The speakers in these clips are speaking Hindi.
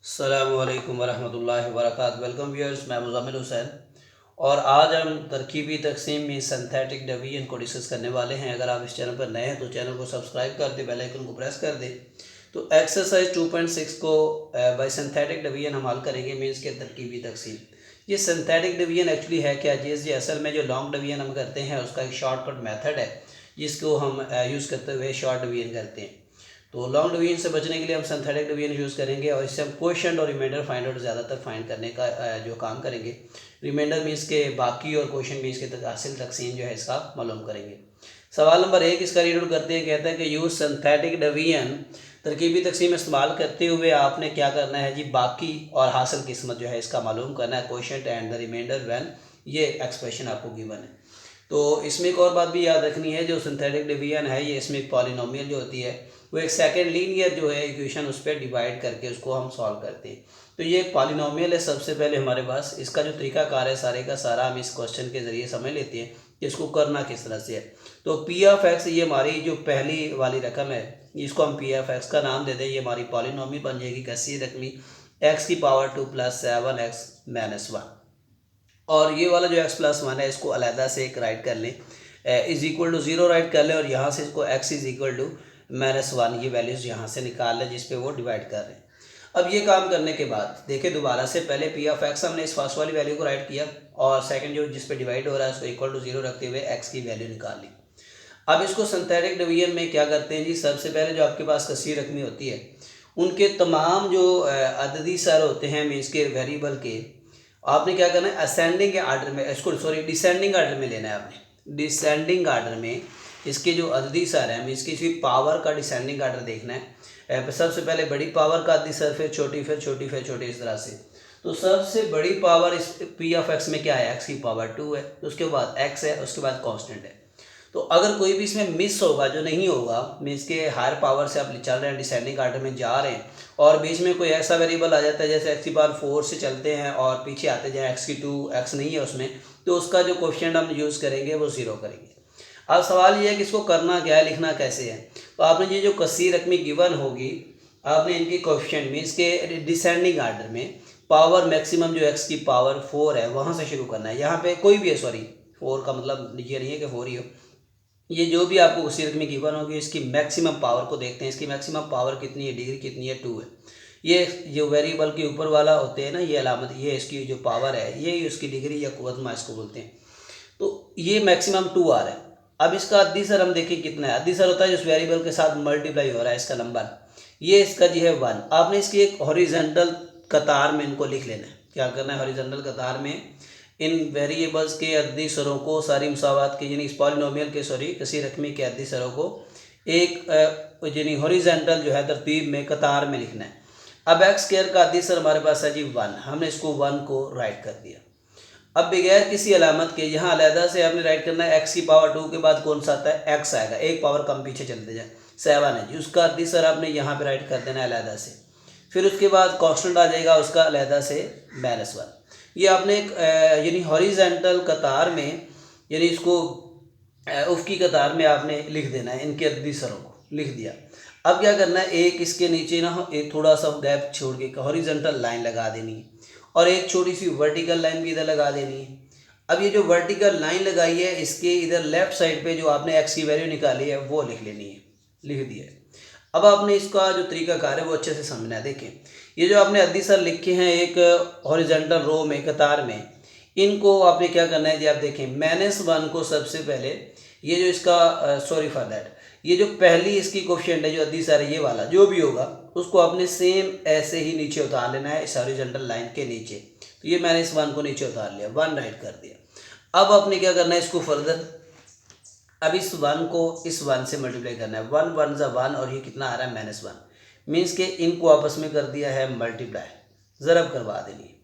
अस्सलामुअलैकुम वरहमतुल्लाहि वबरकातुहू। वेलकम व्यूअर्स, मैं मुज़म्मिल हुसैन और आज हम तरकीबी तकसीम में सिंथेटिक डिवीजन को डिस्कस करने वाले हैं। अगर आप इस चैनल पर नए हैं तो चैनल को सब्सक्राइब कर दें, बेल आइकन को प्रेस कर दें। तो एक्सरसाइज 2.6 को बाय सिंथेटिक डिवीजन हम हल करेंगे, मीन्स के तरकीबी तकसीम। ये सिंथेटिक डिवीजन एक्चुअली है क्या? जी असल में जो लॉन्ग डिवीजन हम करते हैं उसका एक शॉर्टकट मेथड है जिसको हम यूज़ करते हुए शॉर्ट डिवीजन करते हैं। तो लॉन्ग डिवीजन से बचने के लिए हम सिंथेटिक डिवीजन यूज़ करेंगे और इससे हम क्वोशंट और रिमाइंडर फाइंड आउट ज़्यादातर फाइंड करने का जो काम करेंगे। रिमाइंडर मीन्स के बाकी और क्वोशंट मीन्स के हासिल तकसीम जो है इसका मालूम करेंगे। सवाल नंबर 1 इसका रीड आउट करते हैं। कहता है कि यूज़ सिंथेटिक डिवीजन, तरकीबी तकसीम इस्तेमाल करते हुए आपने क्या करना है जी, बाकी और हासिल किस्मत जो है इसका मालूम करना है। Quotient and the remainder when ये एक्सप्रेशन आपको गिवन है। तो इसमें एक और बात भी याद रखनी है, जो सिंथेटिक डिवीजन है ये इसमें पॉलिनोमियल जो होती है वो एक सेकंड लीनियर जो है इक्वेशन उस पर डिवाइड करके उसको हम सॉल्व करते हैं। तो ये एक पॉलिनोमियल है। सबसे पहले हमारे पास इसका जो तरीकाकार है सारे का सारा हम इस क्वेश्चन के ज़रिए समझ लेते हैं कि इसको करना किस तरह से है। तो पी ऑफ एक्स ये हमारी जो पहली वाली रकम है, इसको हम पी ऑफ एक्स का नाम दे दें। ये हमारी पॉलिनोमियल बन जाएगी कैसी रकमी, एक्स की पावर 2 + 7x - 1। और ये वाला जो x+1 है इसको अलहदा से एक राइट कर लें, इज इक्वल टू 0 राइट कर लें और यहाँ से इसको x इज इक्वल टू -1 ये वैल्यूज़ यहाँ से निकाल लें जिस पे वो डिवाइड कर रहे हैं। अब ये काम करने के बाद देखिए दोबारा से पहले पी ऑफ एक्स हमने इस फर्स्ट वाली वैल्यू को राइट किया और सेकंड जो जिस पे डिवाइड हो रहा है उसको इक्वल टू 0 रखते हुए x की वैल्यू निकाल ली। अब इसको सिंथेटिक डिवीजन में क्या करते हैं जी, सबसे पहले जो आपके पास कसीर रकमी होती है उनके तमाम जो अददी सर होते हैं मीन्स के वेरिएबल के, आपने क्या करना है असेंडिंग आर्डर में, इसको डिसेंडिंग आर्डर में लेना है। आपने डिसेंडिंग आर्डर में इसके जो अददी सर हैं मीन्स की पावर का डिसेंडिंग आर्डर देखना है। सबसे पहले बड़ी पावर का अददी सर, फिर छोटी, फिर छोटी, फिर छोटी, इस तरह से। तो सबसे बड़ी पावर इस पी ऑफ एक्स में क्या है, एक्स की पावर 2 है, तो उसके बाद एक्स है, उसके बाद कांस्टेंट है। तो अगर कोई भी इसमें मिस होगा, जो नहीं होगा मीन्स के हायर पावर से आप चल रहे हैं, डिसेंडिंग आर्डर में जा रहे हैं और बीच में कोई ऐसा वेरिएबल आ जाता है जैसे एक्स की पावर 4 से चलते हैं और पीछे आते जाए एक्स की 2, एक्स नहीं है उसमें, तो उसका जो कोएफिशिएंट हम यूज़ करेंगे वो 0 करेंगे। अब सवाल ये है कि इसको करना क्या है, लिखना कैसे है। तो आपने ये जो कसीर रकमी गिवन होगी, आपने इनकी कोएफिशिएंट मीन्स के डिसेंडिंग आर्डर में पावर मैक्सिमम जो एक्स की पावर 4 है वहाँ से शुरू करना है। यहाँ पे कोई भी है, सॉरी 4 का मतलब ये नहीं है कि 4 ही हो, ये जो भी आपको उसी रकम में गिवन होगी इसकी मैक्सिमम पावर को देखते हैं। इसकी मैक्सिमम पावर कितनी है, डिग्री कितनी है, 2 है। ये जो वेरिएबल के ऊपर वाला होते हैं ना ये अलामत, ये इसकी जो पावर है ये उसकी डिग्री या कुव्वत इसको बोलते हैं। तो ये मैक्सिमम 2 आ रहा है। अब इसका अद्दी सर हम देखें कितना है। अद्दी सर होता है जिस वेरिएबल के साथ मल्टीप्लाई हो रहा है इसका नंबर, ये इसका जी है 1। आपने इसकी एक हॉरिजॉन्टल कतार में इनको लिख लेना है। क्या करना है, हॉरिजॉन्टल कतार में इन वेरिएबल्स के अद्दी सरों को सारी मुसावात के यानी इस पॉलिनोमियल के सॉरी किसी रकमी के अद्दी सरों को एक यानी हॉरिजॉन्टल जो है तरतीब में कतार में लिखना है। अब एक्स स्क्वायर का अद्दी सर हमारे पास है जी 1, हमने इसको 1 को राइट कर दिया। अब बगैर किसी अलामत के यहाँ अलहदा से आपने राइट करना है, एक्स की पावर 2 के बाद कौन सा आता है, एक्स आएगा, एक पावर कम पीछे चलते जाए 7 है जी, उसका अद्दी सर आपने यहाँ पे राइट कर देना है अलहदा से। फिर उसके बाद कांस्टेंट आ जाएगा उसका अलहदा से -1। ये आपने एक यानी हॉरिजॉन्टल कतार में यानी इसको उफ़क़ी कतार में आपने लिख देना है, इनके अद्दी सरों को लिख दिया। अब क्या करना है, एक इसके नीचे ना एक थोड़ा सा गैप छोड़ के हॉरिजॉन्टल लाइन लगा देनी है और एक छोटी सी वर्टिकल लाइन भी इधर लगा देनी है। अब ये जो वर्टिकल लाइन लगाई है इसके इधर लेफ्ट साइड पे जो आपने एक्स की वैल्यू निकाली है वो लिख लेनी है, लिख दिया है। अब आपने इसका जो तरीकाकार है वो अच्छे से समझना है। देखें ये जो आपने अद्दी सर लिखे हैं एक हॉरिजॉन्टल रो में कतार में, इनको आपने क्या करना है जी, आप देखें -1 को सबसे पहले ये जो इसका सॉरी फॉर दैट, ये जो पहली इसकी कोएफिशिएंट है जो अद्दी सर है ये वाला जो भी होगा उसको आपने सेम ऐसे ही नीचे उतार लेना है इस हॉरिजॉन्टल लाइन के नीचे। तो ये मैंने इस 1 को नीचे उतार लिया, 1 राइट कर दिया। अब आपने क्या करना है इसको फर्दर, अब इस 1 को इस 1 से मल्टीप्लाई करना है, 1 1 ज़ा 1 और ये कितना आ रहा है -1, मीन्स के इनको आपस में कर दिया है मल्टीप्लाई, ज़रब करवा देनी है।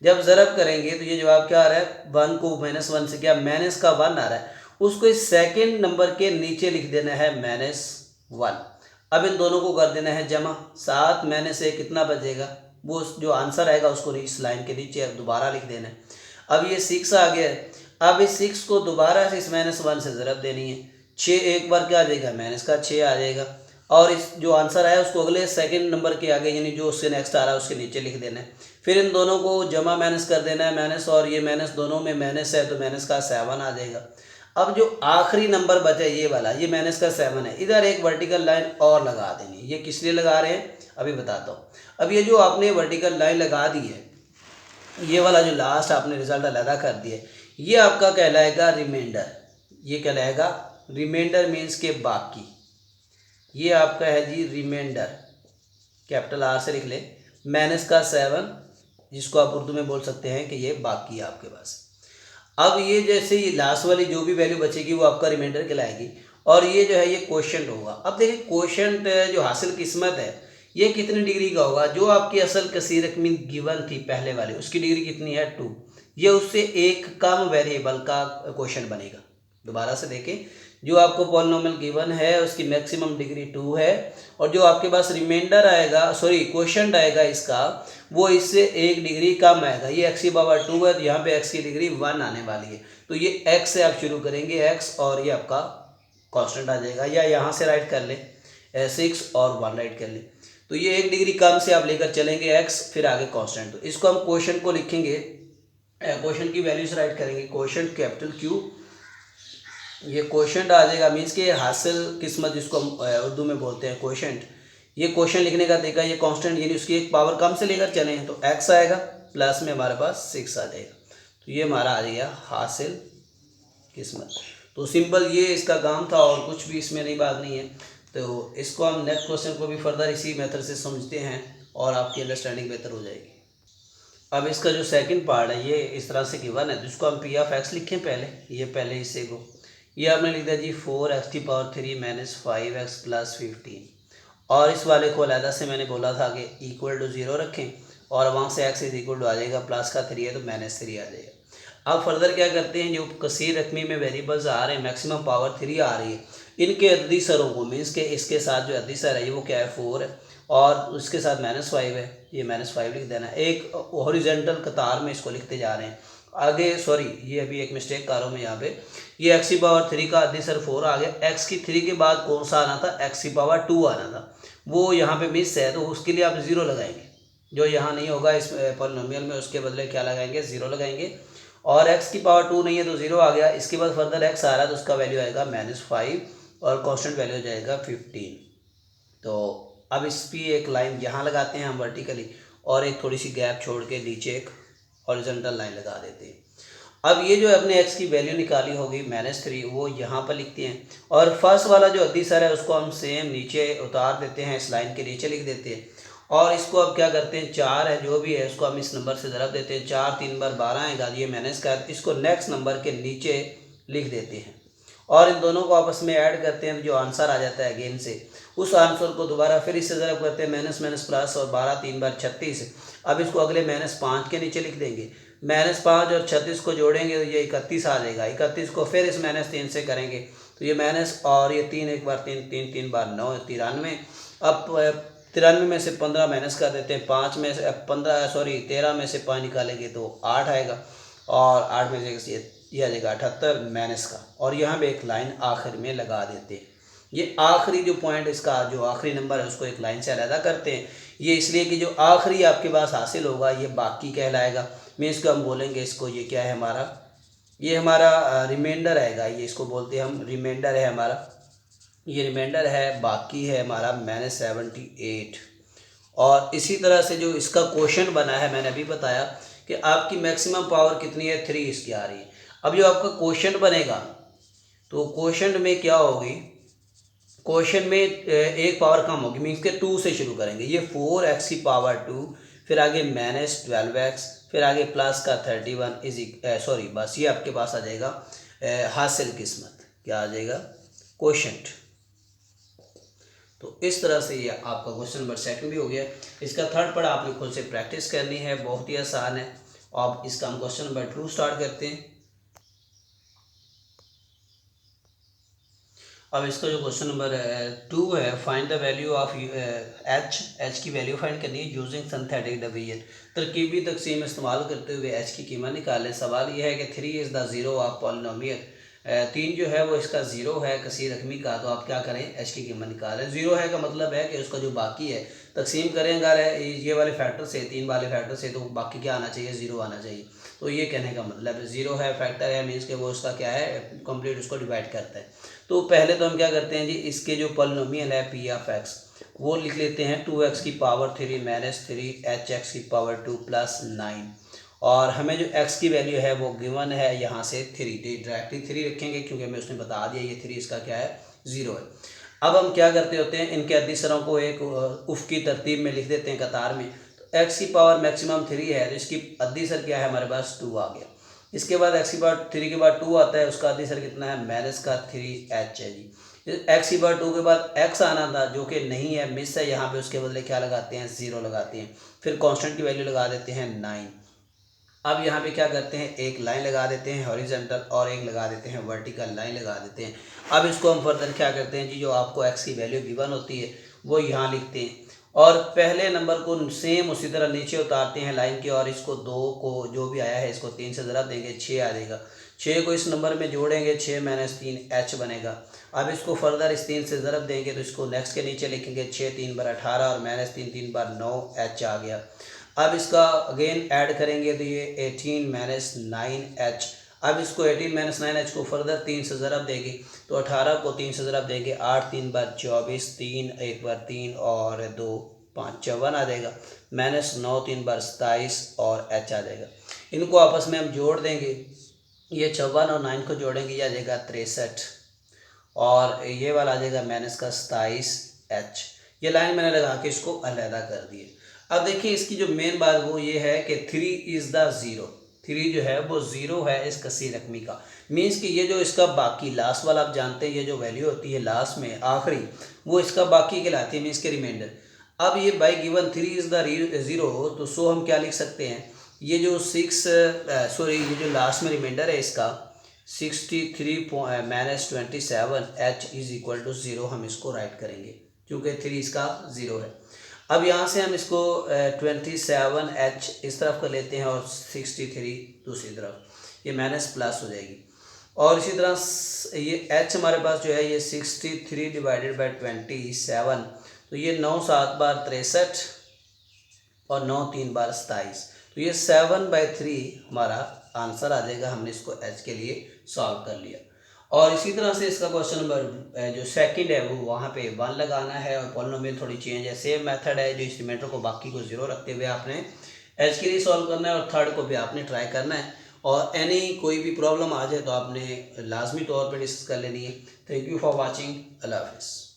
जब ज़रब करेंगे तो ये जवाब क्या आ रहा है, 1 को -1 से क्या माइनस का 1 आ रहा है, उसको इस सेकेंड नंबर के नीचे लिख देना है -1। अब इन दोनों को कर देना है जमा, 7 में से कितना बचेगा, वो जो आंसर आएगा उसको इस लाइन के नीचे दोबारा लिख देना है। अब ये 6 आ गया, अब इस 6 को दोबारा से इस -1 से ज़रब देनी है, 6 एक बार क्या आ जाएगा, -6 आ जाएगा। और इस जो आंसर आया उसको अगले सेकंड नंबर के आगे यानी जो उससे नेक्स्ट आ रहा है उसके नीचे लिख देना है। फिर इन दोनों को जमा माइनस कर देना है, माइनस और ये माइनस दोनों में माइनस है तो माइनस का 7 आ जाएगा। अब जो आखिरी नंबर बचा ये वाला, ये माइनस का 7 है, इधर एक वर्टिकल लाइन और लगा देनी। ये किस लिए लगा रहे हैं अभी बताता हूँ। अब ये जो आपने वर्टिकल लाइन लगा दी है, ये वाला जो लास्ट आपने रिजल्ट अलहदा कर दिया, ये आपका कहलाएगा रिमाइंडर। ये कहलाएगा रिमाइंडर मीन्स के बाकी। ये आपका है जी रिमाइंडर, कैपिटल आर से लिख ले, माइनस का 7, जिसको आप उर्दू में बोल सकते हैं कि ये बाकी है आपके पास। अब ये जैसे ये लास्ट वाली जो भी वैल्यू बचेगी वो आपका रिमाइंडर कहलाएगी, और ये जो है ये क्वोशंट होगा। अब देखिए क्वोशंट जो हासिल किस्मत है ये कितनी डिग्री का होगा। जो आपकी असल कसीर रकमी गिवन थी पहले वाली, उसकी डिग्री कितनी है 2, ये उससे एक कम वेरिएबल का क्वोशंट बनेगा। दोबारा से देखें, जो आपको पॉलिनोमियल गिवन है उसकी मैक्सिमम डिग्री 2 है, और जो आपके पास रिमाइंडर आएगा, सॉरी क्वोशंट आएगा इसका, वो इससे एक डिग्री कम आएगा। ये एक्स की पावर 2 है तो यहाँ पे एक्स की डिग्री 1 आने वाली है, तो ये एक्स से आप शुरू करेंगे एक्स, और ये आपका कांस्टेंट आ जाएगा। या यहाँ से राइट कर ले 6 और 1 राइट कर ले, तो ये एक डिग्री कम से आप लेकर चलेंगे एक्स, फिर आगे कांस्टेंट। तो इसको हम क्वोशंट को लिखेंगे, क्वोशंट की वैल्यूज राइट करेंगे, क्वोशंट कैपिटल क्यू, ये क्वोशंट आ जाएगा मीन्स के हासिल किस्मत जिसको हम उर्दू में बोलते हैं क्वोशंट। ये क्वोशंट लिखने का तरीका, ये कांस्टेंट यानी उसकी एक पावर कम से लेकर चले हैं तो एक्स आएगा, प्लस में हमारे पास 6 आ जाएगा, तो ये हमारा आ गया हासिल किस्मत। तो सिंपल ये इसका काम था और कुछ भी इसमें नई बात नहीं है। तो इसको हम नेक्स्ट क्वेश्चन को भी फर्दर इसी मेथड से समझते हैं और आपकी अंडरस्टैंडिंग बेहतर हो जाएगी। अब इसका जो सेकंड पार्ट है ये इस तरह से गिवन है, जिसको हम पी ऑफ एक्स लिखें पहले, ये पहले हिस्से को, ये आपने लिख दिया जी 4x की पावर 3 माइनस 5x प्लस 15, और इस वाले को अलहदा से मैंने बोला था कि इक्वल टू 0 रखें, और वहाँ से x इज इक्वल टू आ जाएगा, प्लस का 3 है तो माइनस 3 आ जाएगा। अब फर्दर क्या करते हैं, जो कसीर रकमी में वेरिएबल्स आ रहे हैं, मैक्सिमम पावर 3 आ रही है, इनके अददी सरों को मीन्स के इसके साथ जो अददी सर है वो क्या है 4 है, और उसके साथ -5 है, ये -5 लिख देना। एक हॉरिजॉन्टल कतार में इसको लिखते जा रहे हैं आगे। सॉरी ये अभी एक मिस्टेक कर रहा हूँ मैं यहाँ पे, ये x की पावर 3 का अददी सर 4 आ गया, x की 3 के बाद कौन सा आना था, x की पावर 2 आना था, वो यहाँ पे मिस है, तो उसके लिए आप 0 लगाएंगे। जो यहाँ नहीं होगा इस पॉलिनोमियल में, उसके बदले क्या लगाएंगे, 0 लगाएंगे, और x की पावर 2 नहीं है तो 0 आ गया। इसके बाद फर्दर x आ रहा है तो उसका वैल्यू आएगा -5 और कांस्टेंट वैल्यू हो जाएगा 15। तो अब इस पर एक लाइन यहाँ लगाते हैं हम वर्टिकली, और एक थोड़ी सी गैप छोड़ के नीचे एक हॉरिजॉन्टल लाइन लगा देते हैं। अब ये जो अपने x की वैल्यू निकाली होगी -3, वो यहाँ पर लिखते हैं, और फर्स्ट वाला जो अद्दी सर है उसको हम सेम नीचे उतार देते हैं, इस लाइन के नीचे लिख देते हैं, और इसको अब क्या करते हैं 4 है जो भी है उसको हम इस नंबर से ज़रब देते हैं, 4 3 बार 12 आएगा, ये माइनस का, इसको नेक्स्ट नंबर के नीचे लिख देते हैं, और इन दोनों को आपस में ऐड करते हैं, जो आंसर आ जाता है अगेन से, उस आंसर को दोबारा फिर इससे ज़रब करते हैं, माइनस माइनस प्लस, और 12 3 बार 36। अब इसको अगले -5 के नीचे लिख देंगे, -5 और 36 को जोड़ेंगे तो ये 31 आ जाएगा, 31 को फिर इस -3 से करेंगे तो ये माइनस, और ये 3 एक बार 3 3 3 बार 9 93। अब 93 में से 15 माइनस कर देते हैं, 5 में से 13 में से 5 निकालेंगे तो 8 आएगा, और 8 में से ये आ जाएगा 78 माइनस का, और यहाँ पे एक लाइन आखिर में लगा देते हैं। ये आखिरी जो पॉइंट इसका जो आखिरी नंबर है उसको एक लाइन से अलहदा करते हैं, ये इसलिए कि जो आखिरी आपके पास हासिल होगा ये बाकी कहलाएगा। मीन्स को हम बोलेंगे इसको, ये क्या है हमारा, ये हमारा रिमाइंडर आएगा, ये इसको बोलते हैं हम रिमाइंडर है हमारा, ये रिमाइंडर है, बाकी है हमारा -78। और इसी तरह से जो इसका क्वोशंट बना है मैंने अभी बताया कि आपकी मैक्सिमम पावर कितनी है 3 इसकी आ रही है। अब जो आपका क्वोशंट बनेगा तो क्वोशंट में क्या होगी, क्वोशंट में एक पावर कम होगी, मीन्स के 2 से शुरू करेंगे, ये 4x की पावर 2, फिर आगे -12x, फिर आगे प्लस का 31 सॉरी बस ये आपके पास आ जाएगा हासिल किस्मत, क्या आ जाएगा क्वोशंट। तो इस तरह से ये आपका क्वेश्चन नंबर 2 भी हो गया। इसका थर्ड पार्ट आपने खुद से प्रैक्टिस करनी है, बहुत ही आसान है। अब इसका हम क्वेश्चन नंबर 2 स्टार्ट करते हैं। अब इसका जो क्वेश्चन नंबर 2 है, find the value of H की वैल्यू फाइंड करनी है यूजिंग सिंथेटिक डिवीजन। तरकीबी तकसीम इस्तेमाल करते हुए एच की कीमत निकालें। सवाल यह है कि 3 is the zero of polynomial 3 जो है वो इसका ज़ीरो है कसीर रकमी का, तो आप क्या करें, एच की कीमत निकालें। ज़ीरो है का मतलब है कि उसका जो बाकी है तकसीम करें अगर ये वाले फैक्टर से, 3 वाले फैक्टर से, तो बाकी क्या आना चाहिए, ज़ीरो आना चाहिए। तो ये कहने का मतलब है ज़ीरो है, फैक्टर है, मीन्स के वो उसका क्या है, कंप्लीट उसको डिवाइड करता है। तो पहले तो हम क्या करते हैं जी, इसके जो पॉलिनोमियल है पी ऑफ एक्स वो लिख लेते हैं 2x की पावर 3 माइनस 3 की पावर 2 प्लस 9, और हमें जो x की वैल्यू है वो गिवन है यहाँ से 3, डायरेक्टली 3 रखेंगे क्योंकि हमें उसने बता दिया ये 3 इसका क्या है, ज़ीरो है। अब हम क्या करते होते हैं, इनके अदिसरों को एक उफ की तरतीब में लिख देते हैं कतार में। तो x की पावर मैक्सिमम 3 है, तो इसकी अदिसर क्या है, हमारे पास 2 आ गया। इसके बाद x की पावर 3 के बाद 2 आता है, उसका अदिसर कितना है, माइनस का 3h है जी। x की पावर 2 के बाद x आना था जो कि नहीं है, मिस है, यहाँ पे उसके बदले क्या लगाते हैं, ज़ीरो लगाते हैं। फिर कांस्टेंट की वैल्यू लगा देते हैं 9। अब यहाँ पे क्या करते हैं, एक लाइन लगा देते हैं हॉरिजॉन्टल और एक लगा देते हैं वर्टिकल लाइन लगा देते हैं। अब इसको हम फर्दर क्या करते हैं जी, जो आपको x की वैल्यू गिवन होती है वो यहाँ लिखते हैं, और पहले नंबर को सेम उसी तरह नीचे उतारते हैं लाइन के, और इसको 2 को जो भी आया है इसको 3 से ज़रा देंगे, 6 आ जाएगा। 6 को इस नंबर में जोड़ेंगे, 6 माइनस 3 h बनेगा। अब इसको फर्दर इस 3 से ज़रब देंगे तो इसको नेक्स्ट के नीचे लिखेंगे, 6 3 बार 18 और माइनस 3 3 बार 9 h आ गया। अब इसका अगेन ऐड करेंगे तो ये 18 माइनस 9h। अब इसको 18 माइनस 9h को फर्दर 3 से ज़रब देंगे तो 18 को 3 से ज़रब देंगे, 8 3 बार 24, 3 1 बार 3 और 2 5 54 आ जाएगा, माइनस 9 3 बार 27 और h आ जाएगा। इनको आपस में हम जोड़ देंगे, ये 54 और 9 को जोड़ेंगे, ये आ जाएगा 63, और ये वाला आ जाएगा माइनस का 27h। ये लाइन मैंने लगा के इसको अलहदा कर दिए। अब देखिए इसकी जो मेन बात वो ये है कि 3 इज़ द ज़ीरो, 3 जो है वो ज़ीरो है इस कसीर रकमी का। मीन्स कि ये जो इसका बाकी लास्ट वाला, आप जानते हैं ये जो वैल्यू होती है लास्ट में आखिरी, वो इसका बाकी कहलाती है, मीन्स के रिमाइंडर। अब ये by given 3 is the zero, तो सो हम क्या लिख सकते हैं, ये जो ये जो लास्ट में रिमाइंडर है इसका 63 minus 27h is equal to zero, हम इसको राइट करेंगे क्योंकि 3 इसका ज़ीरो है। अब यहाँ से हम इसको 27h इस तरफ कर लेते हैं और 63 दूसरी तरफ, ये माइनस प्लस हो जाएगी। और इसी तरह ये h हमारे पास जो है ये 63 डिवाइडेड बाई 27, तो ये 9 7 बार 63 और 9 3 बार 27, तो ये 7/3 हमारा आंसर आ जाएगा। हमने इसको h के लिए सॉल्व कर लिया। और इसी तरह से इसका क्वेश्चन नंबर जो सेकंड है वो वहाँ पे 1 लगाना है, और पॉलिनोमियल थोड़ी चेंज है, सेम मेथड है, जो इस रिमाइंडर को बाकी को ज़ीरो रखते हुए आपने h के लिए सॉल्व करना है, और थर्ड को भी आपने ट्राई करना है। और कोई भी प्रॉब्लम आ जाए तो आपने लाजमी तौर पर डिस्कस कर लेनी है। Thank you for watching. अल्लाह हाफिज़।